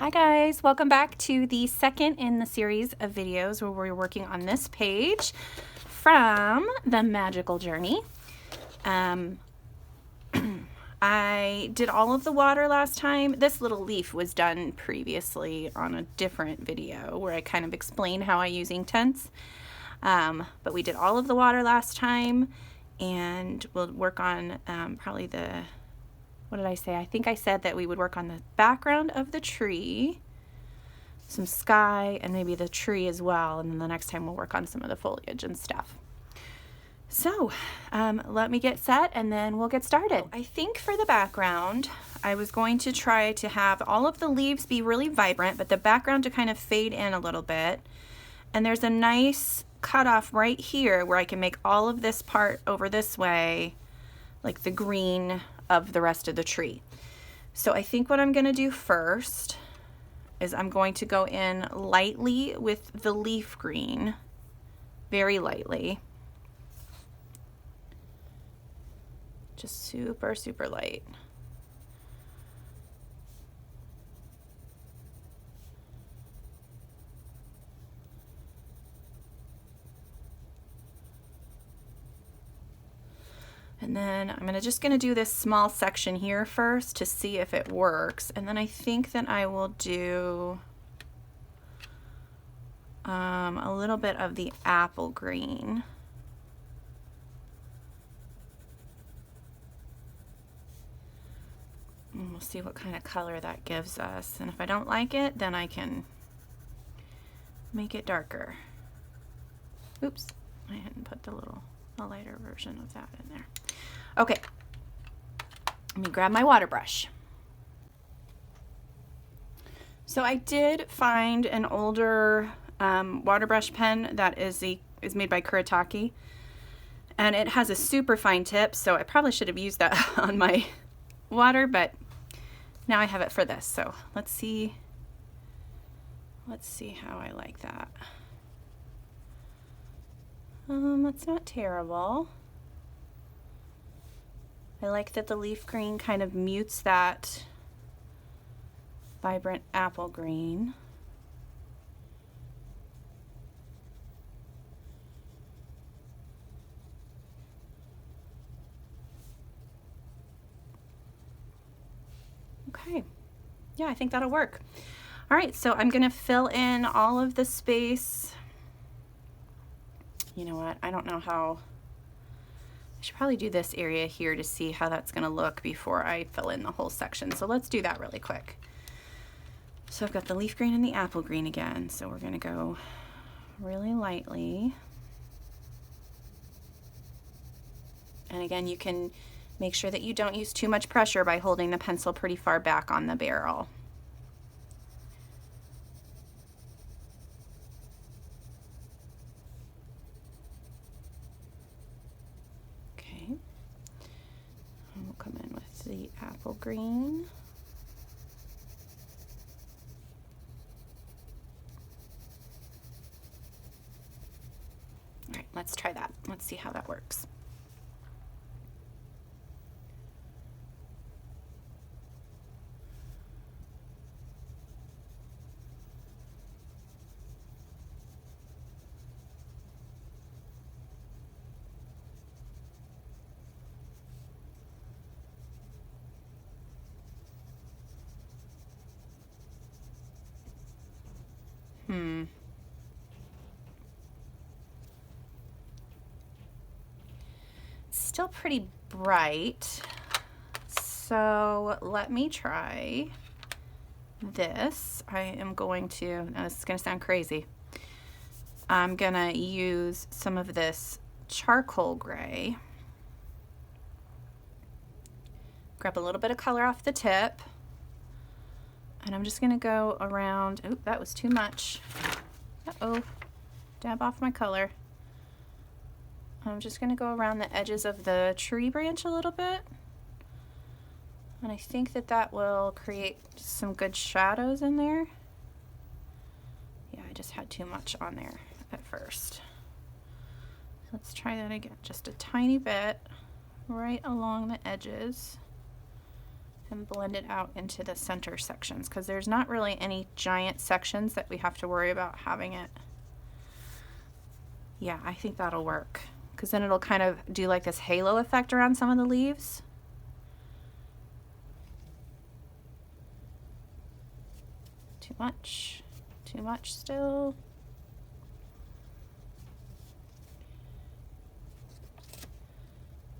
Hi guys, welcome back to the second in the series of videos where we're working on this page from the Magical Journey. I did all of the water last time. This little leaf was done previously on a different video where I kind of explained how I use Inktense. But we did all of the water last time, and we'll work on probably the, what did I say? I think I said that we would work on the background of the tree, some sky, and maybe the tree as well. And then the next time we'll work on some of the foliage and stuff. So let me get set and then we'll get started. I think for the background, I was going to try to have all of the leaves be really vibrant, but the background to kind of fade in a little bit. And there's a nice cutoff right here where I can make all of this part over this way, like the green of the rest of the tree. So I think what I'm going to do first is I'm going to go in lightly with the leaf green, very lightly. Just super, super light. And then I'm just going to do this small section here first to see if it works. And then I think that I will do a little bit of the apple green. And we'll see what kind of color that gives us. And if I don't like it, then I can make it darker. Oops, I hadn't put the lighter version of that in there. Okay, let me grab my water brush. So I did find an older water brush pen that is made by Kuretake, and it has a super fine tip, so I probably should have used that on my water, but now I have it for this. So let's see how I like that. That's not terrible. I like that the leaf green kind of mutes that vibrant apple green. Okay, yeah, I think that'll work. All right, so I'm gonna fill in all of the space. You know what, I don't know how, I should probably do this area here to see how that's gonna look before I fill in the whole section. So let's do that really quick. So I've got the leaf green and the apple green again. So we're gonna go really lightly. And again, you can make sure that you don't use too much pressure by holding the pencil pretty far back on the barrel. Okay, and we'll come in with the apple green. All right, let's try that. Let's see how that works. Still pretty bright, so let me try this. I am going to, now this is going to sound crazy, I'm going to use some of this charcoal gray, grab a little bit of color off the tip, and I'm just going to go around, oh, that was too much, uh-oh, dab off my color. I'm just going to go around the edges of the tree branch a little bit. And I think that that will create some good shadows in there. Yeah, I just had too much on there at first. Let's try that again. Just a tiny bit right along the edges. and blend it out into the center sections, because there's not really any giant sections that we have to worry about having it. Yeah, I think that'll work, because then it'll kind of do like this halo effect around some of the leaves. Too much still.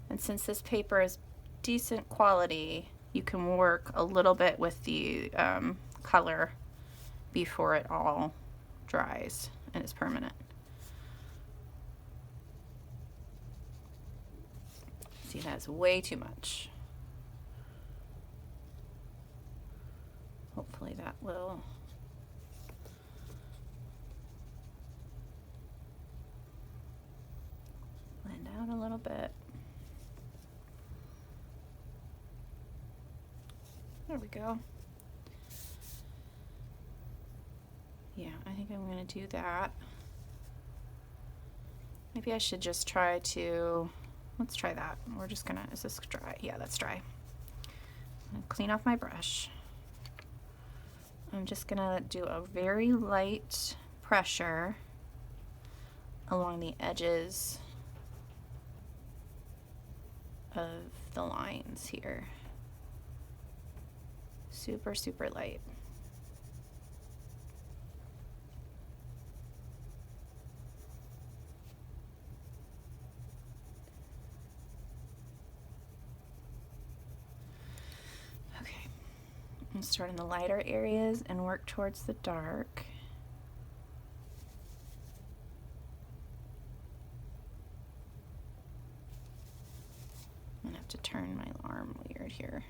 And since this paper is decent quality, you can work a little bit with the color before it all dries and is permanent. See, that's way too much. Hopefully that will blend out a little bit. There we go. Yeah, I think I'm going to do that. Maybe I should just try to, let's try that. We're just going to, is this dry? Yeah, that's dry. I'm going to clean off my brush. I'm just going to do a very light pressure along the edges of the lines here. Super, super light. Okay, I'm start in the lighter areas and work towards the dark. I'm gonna have to turn my arm weird here.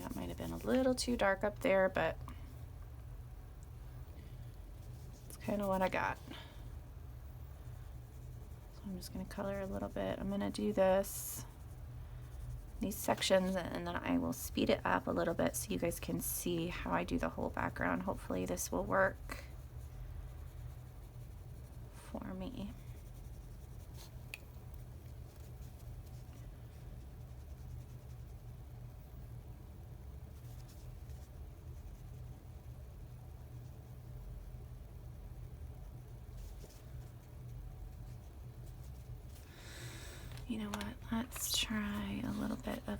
That might have been a little too dark up there, but it's kind of what I got. So I'm just going to color a little bit. I'm going to do these sections, and then I will speed it up a little bit so you guys can see how I do the whole background. Hopefully this will work for me. You know what, let's try a little bit of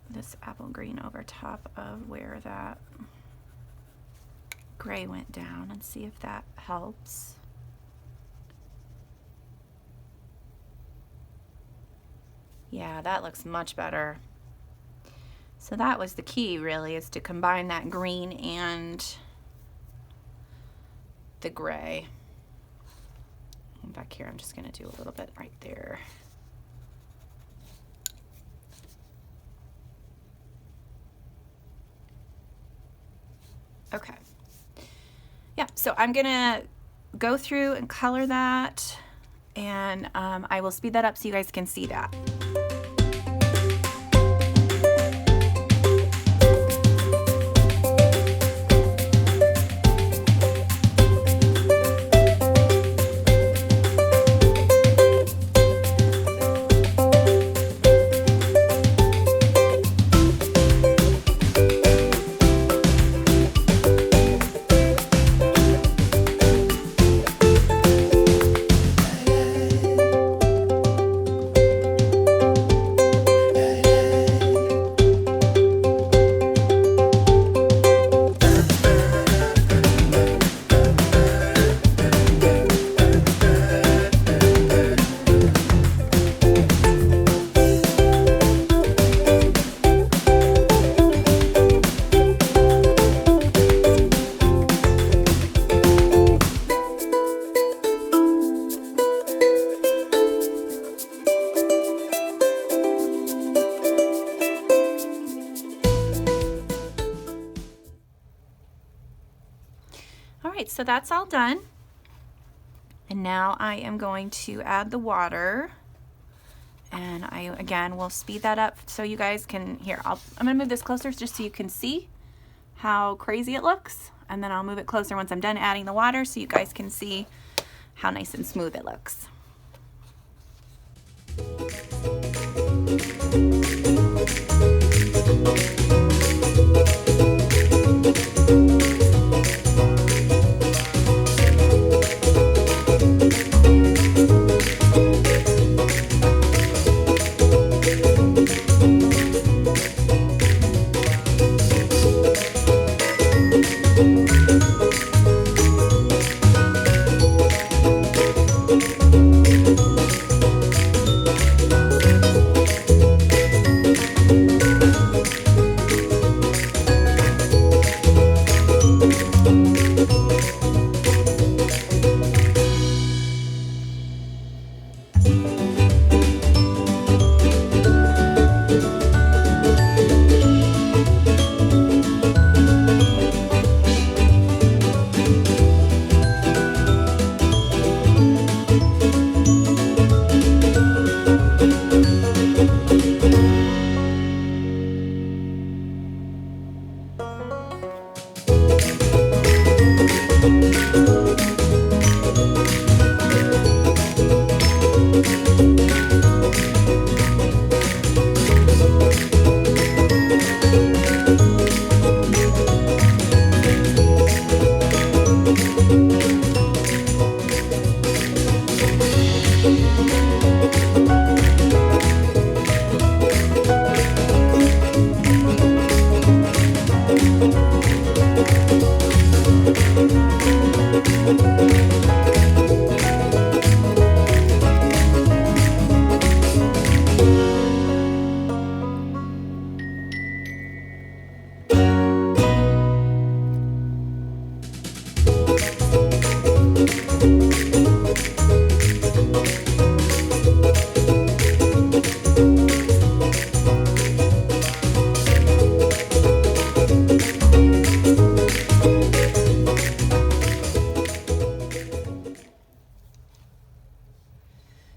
this apple green over top of where that gray went down and see if that helps. Yeah, that looks much better. So that was the key, really, is to combine that green and the gray. And back here, I'm just going to do a little bit right there. Okay. Yeah, so I'm gonna go through and color that, and I will speed that up so you guys can see that. right, so that's all done. And now I am going to add the water. And I, again, will speed that up so you guys can, I'm gonna move this closer just so you can see how crazy it looks. And then I'll move it closer once I'm done adding the water so you guys can see how nice and smooth it looks.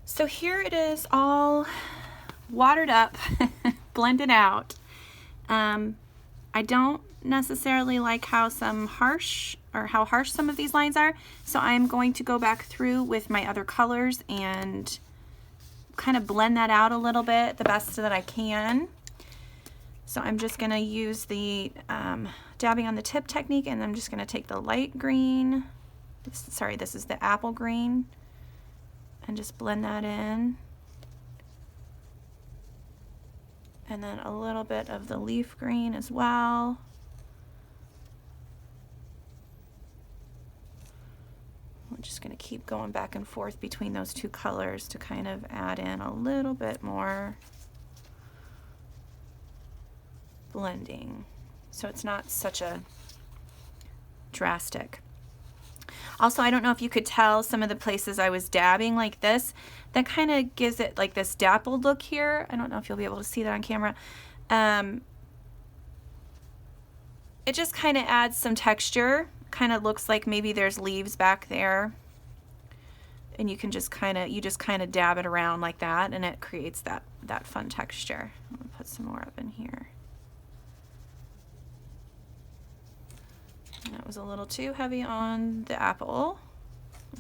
So here it is all watered up, blended out. I don't necessarily like how harsh some of these lines are, so I'm going to go back through with my other colors and kind of blend that out a little bit the best that I can. So I'm just going to use the dabbing on the tip technique, and I'm just going to take the light green, sorry, this is the apple green, and just blend that in. And then a little bit of the leaf green as well. I'm just going to keep going back and forth between those two colors to kind of add in a little bit more blending, so it's not such a drastic. Also, I don't know if you could tell some of the places I was dabbing like this, that kind of gives it like this dappled look here. I don't know if you'll be able to see that on camera. It just kind of adds some texture. Kind of looks like maybe there's leaves back there. And you can just kind of dab it around like that, and it creates that fun texture. I'm gonna put some more up in here. That was a little too heavy on the apple.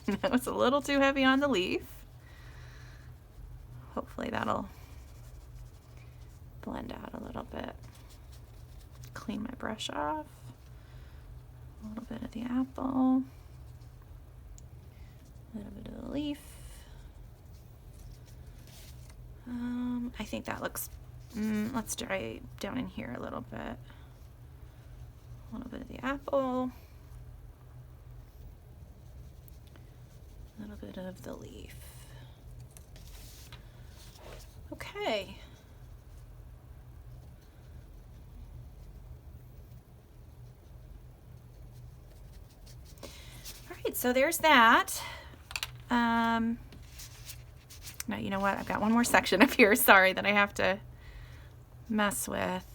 That was a little too heavy on the leaf. Hopefully that'll blend out a little bit. Clean my brush off. A little bit of the apple. A little bit of the leaf. I think that looks, let's dry it down in here a little bit. A little bit of the apple, a little bit of the leaf. Okay. All right, so there's that. Now, you know what? I've got one more section up here, sorry, that I have to mess with.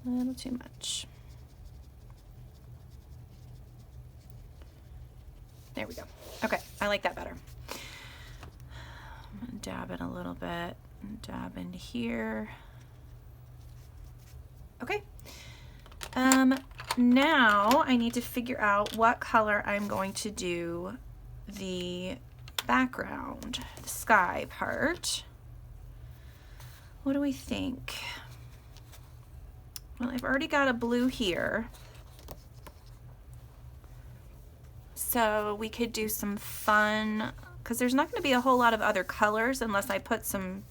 A little too much. There we go. Okay, I like that better. I'm gonna dab it a little bit, dab into here. Okay. Now I need to figure out what color I'm going to do the background, the sky part. What do we think? Well, I've already got a blue here. So we could do some fun, because there's not going to be a whole lot of other colors unless I put some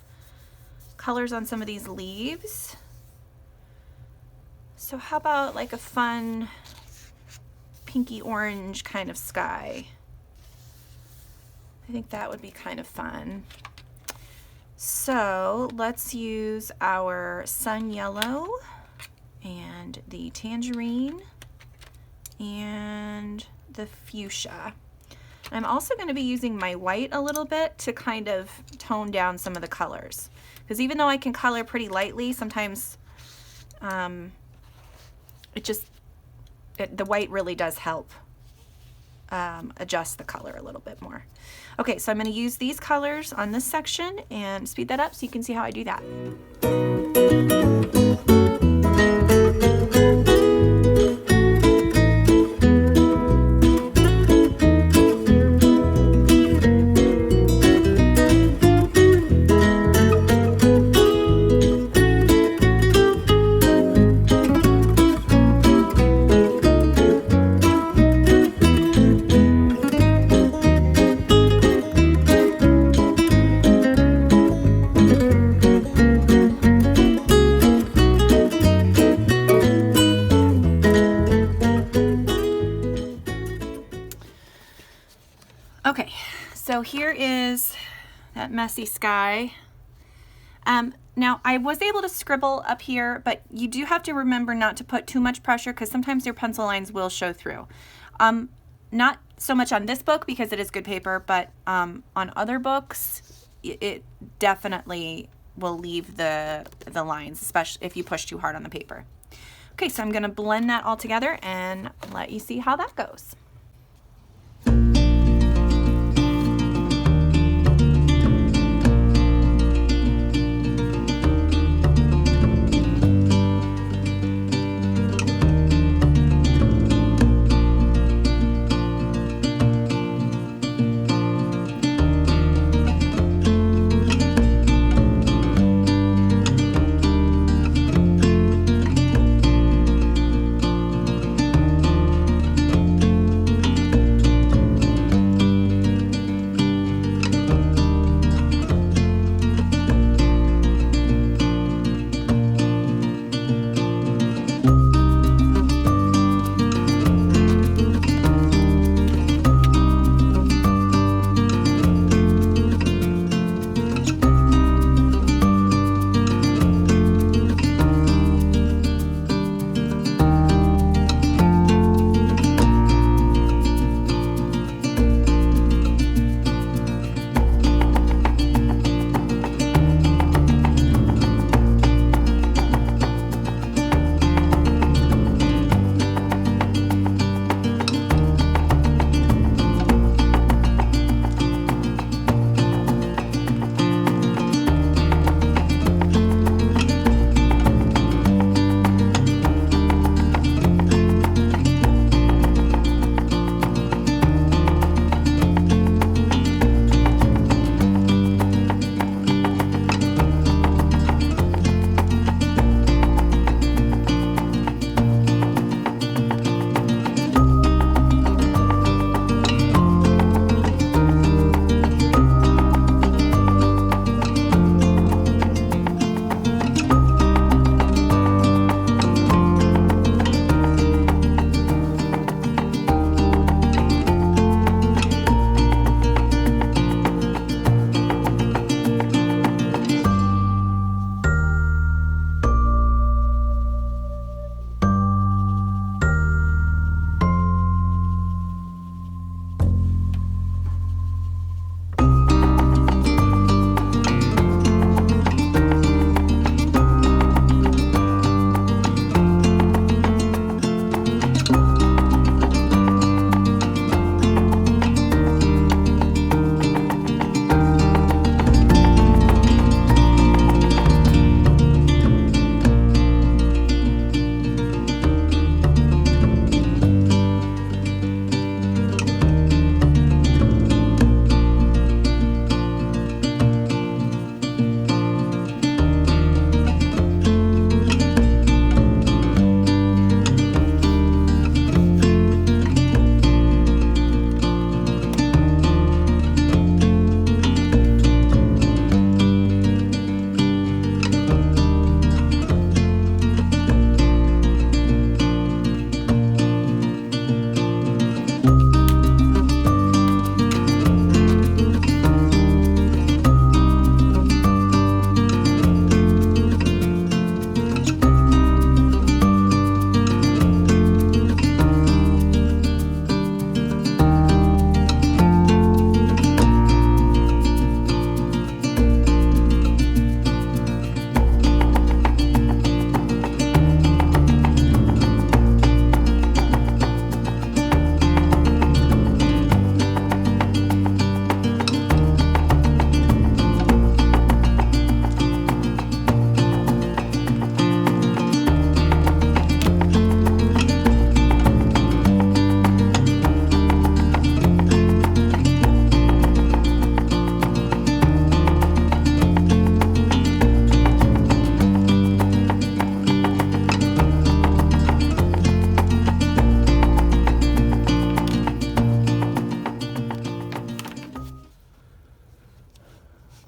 colors on some of these leaves. So how about like a fun pinky orange kind of sky? I think that would be kind of fun. So let's use our sun yellow and the tangerine and the fuchsia. I'm also going to be using my white a little bit to kind of tone down some of the colors, because even though I can color pretty lightly, sometimes the white really does help adjust the color a little bit more. Okay, so I'm going to use these colors on this section and speed that up so you can see how I do that. Okay, so here is that messy sky. Now I was able to scribble up here, but you do have to remember not to put too much pressure, because sometimes your pencil lines will show through. Not so much on this book because it is good paper, but on other books, it definitely will leave the lines, especially if you push too hard on the paper. Okay, so I'm gonna blend that all together and let you see how that goes.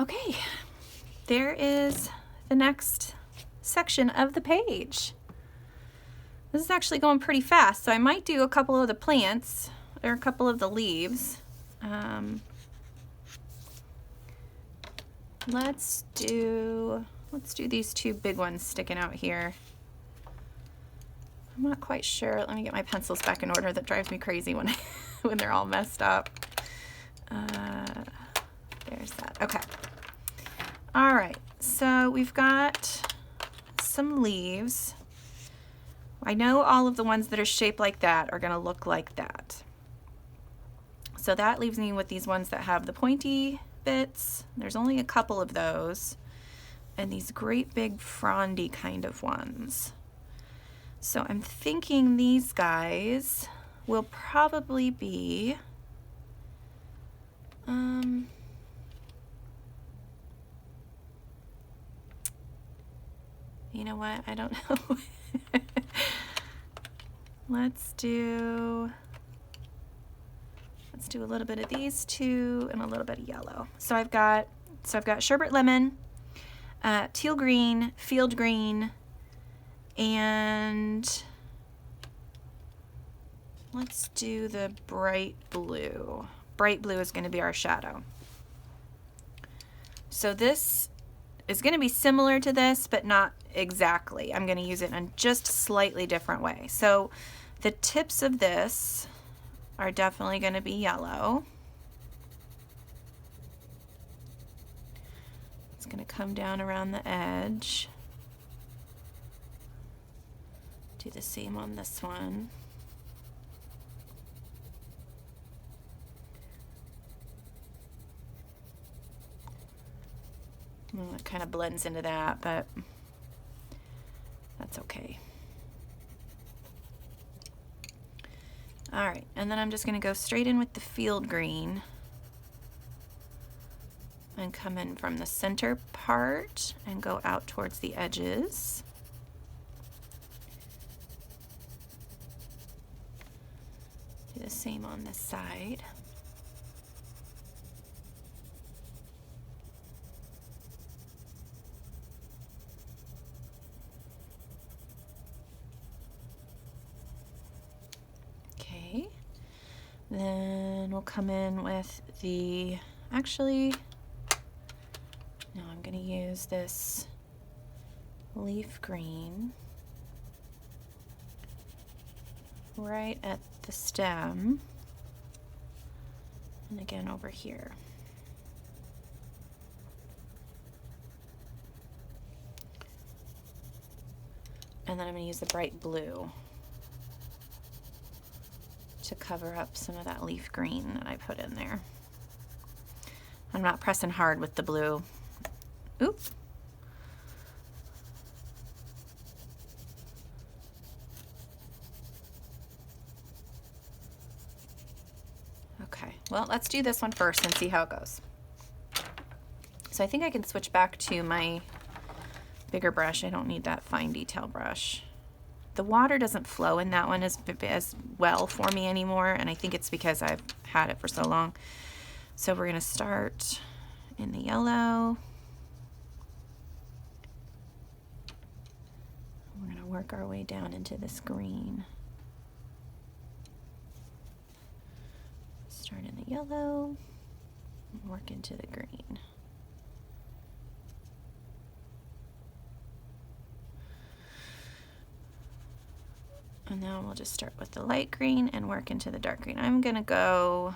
Okay, there is the next section of the page. This is actually going pretty fast, so I might do a couple of the plants or a couple of the leaves. Let's do these two big ones sticking out here. I'm not quite sure. Let me get my pencils back in order. That drives me crazy when when they're all messed up. There's that. Okay. All right. So we've got some leaves. I know all of the ones that are shaped like that are going to look like that. So that leaves me with these ones that have the pointy bits. There's only a couple of those. And these great big frondy kind of ones. So I'm thinking these guys will probably be you know what? I don't know. Let's do a little bit of these two and a little bit of yellow. So I've got sherbet lemon, teal green, field green, and let's do the bright blue. Bright blue is going to be our shadow. So this is going to be similar to this, but not exactly. I'm going to use it in just a slightly different way. So the tips of this are definitely going to be yellow. It's going to come down around the edge. Do the same on this one. Well, it kind of blends into that, but that's okay. All right, and then I'm just going to go straight in with the field green and come in from the center part and go out towards the edges. Do the same on this side. Okay, then we'll come in with the, actually, no, I'm going to use this leaf green right at the stem, and again over here. And then I'm going to use the bright blue to cover up some of that leaf green that I put in there. I'm not pressing hard with the blue. Oop. Okay, well, let's do this one first and see how it goes. So I think I can switch back to my bigger brush. I don't need that fine detail brush. The water doesn't flow in that one as well for me anymore, and I think it's because I've had it for so long. So we're going to start in the yellow. We're going to work our way down into this green. Start in the yellow, and work into the green. And now we'll just start with the light green and work into the dark green. I'm going to go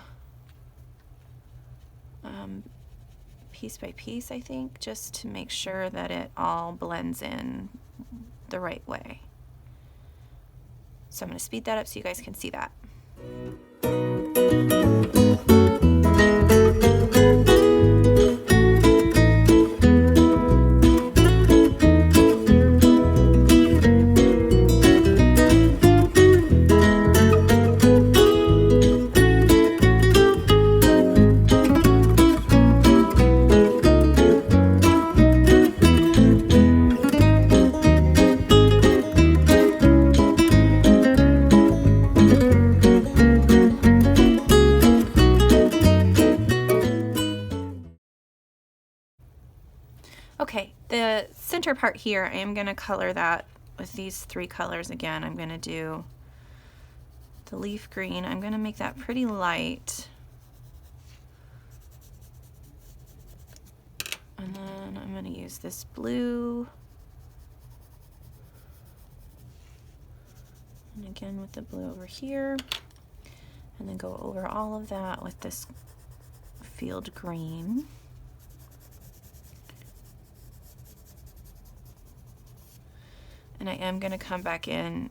piece by piece, I think, just to make sure that it all blends in the right way. So I'm going to speed that up so you guys can see that. Okay, the center part here, I am going to color that with these 3 colors again. I'm going to do the leaf green. I'm going to make that pretty light. And then I'm going to use this blue. And again with the blue over here. And then go over all of that with this field green. And I am going to come back in.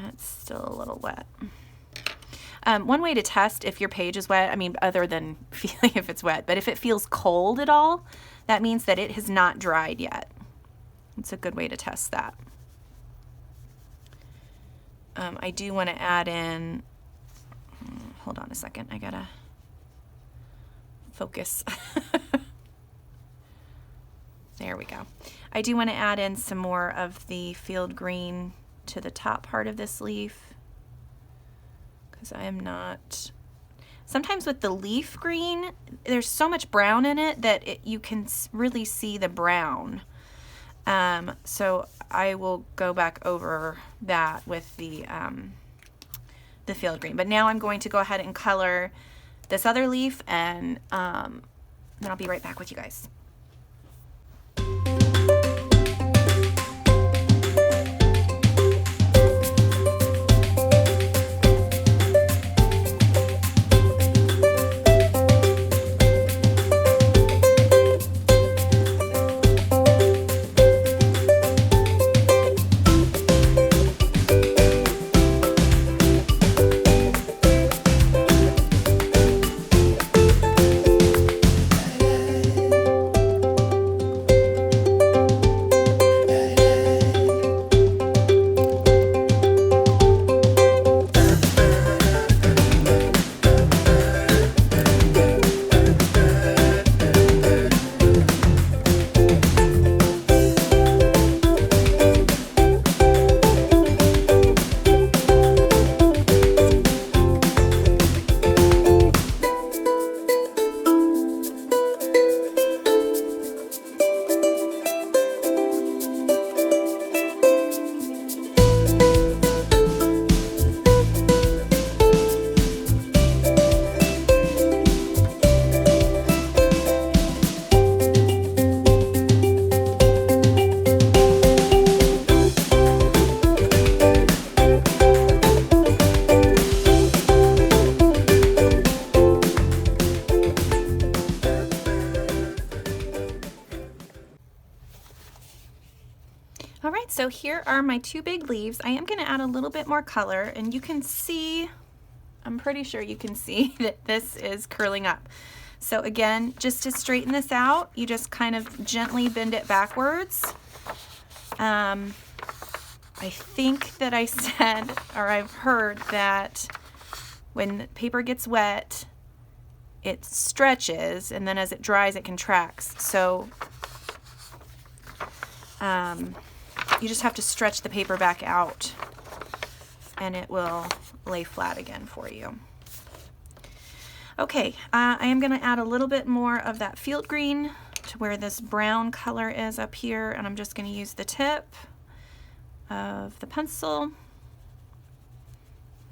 It's still a little wet. One way to test if your page is wet, I mean, other than feeling if it's wet, but if it feels cold at all, that means that it has not dried yet. It's a good way to test that. I do want to add in, hold on a second, I gotta focus. There we go. I do want to add in some more of the field green to the top part of this leaf, because I am not, sometimes with the leaf green, there's so much brown in it that you can really see the brown. So I will go back over that with the field green. But now I'm going to go ahead and color this other leaf, and then I'll be right back with you guys. All right, so here are my 2 big leaves. I am going to add a little bit more color, and you can see, I'm pretty sure you can see that this is curling up. So again, just to straighten this out, you just kind of gently bend it backwards. I think that I said, or I've heard that when the paper gets wet, it stretches, and then as it dries, it contracts. So you just have to stretch the paper back out, and it will lay flat again for you. Okay, I am going to add a little bit more of that field green to where this brown color is up here, and I'm just going to use the tip of the pencil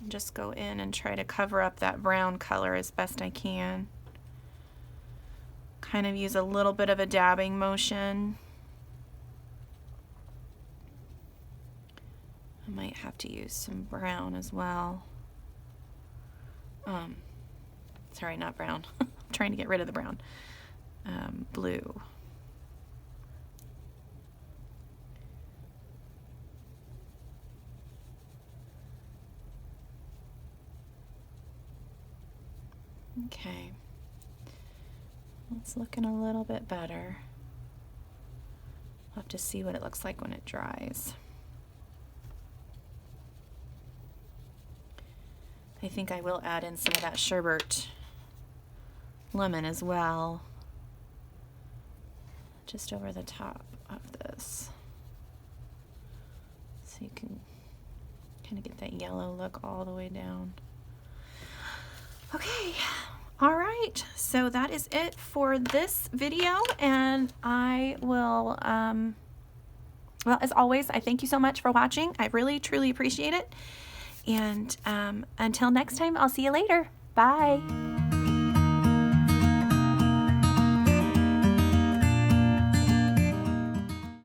and just go in and try to cover up that brown color as best I can. Kind of use a little bit of a dabbing motion. I might have to use some brown as well. Sorry, not brown. I'm trying to get rid of the brown. Blue. Okay. It's looking a little bit better. I'll have to see what it looks like when it dries. I think I will add in some of that sherbet lemon as well, just over the top of this, so you can kind of get that yellow look all the way down. Okay, all right, so that is it for this video, and I will well, as always, I thank you so much for watching. I really, truly appreciate it. And until next time, I'll see you later. Bye.